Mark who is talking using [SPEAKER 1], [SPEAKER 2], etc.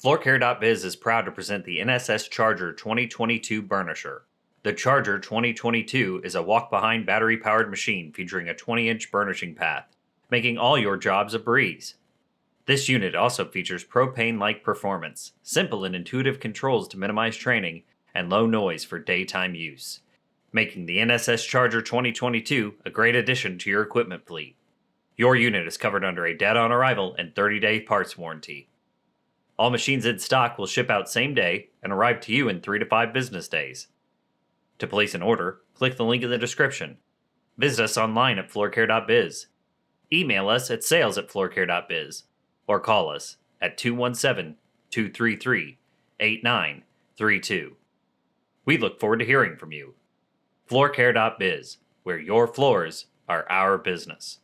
[SPEAKER 1] Floorcare.biz is proud to present the NSS Charger 2022 Burnisher. The Charger 2022 is a walk-behind battery-powered machine featuring a 20-inch burnishing path, making all your jobs a breeze. This unit also features Propane-like Performance, simple and intuitive controls to minimize training, and low noise for daytime use, making the NSS Charger 2022 a great addition to your equipment fleet. Your unit is covered under a dead on arrival and 30-day parts warranty. All machines in stock will ship out same day and arrive to you in 3 to 5 business days. To place an order, click the link in the description. Visit us online at floorcare.biz. Email us at sales@floorcare.biz or call us at 217-233-8932. We look forward to hearing from you. Floorcare.biz, where your floors are our business.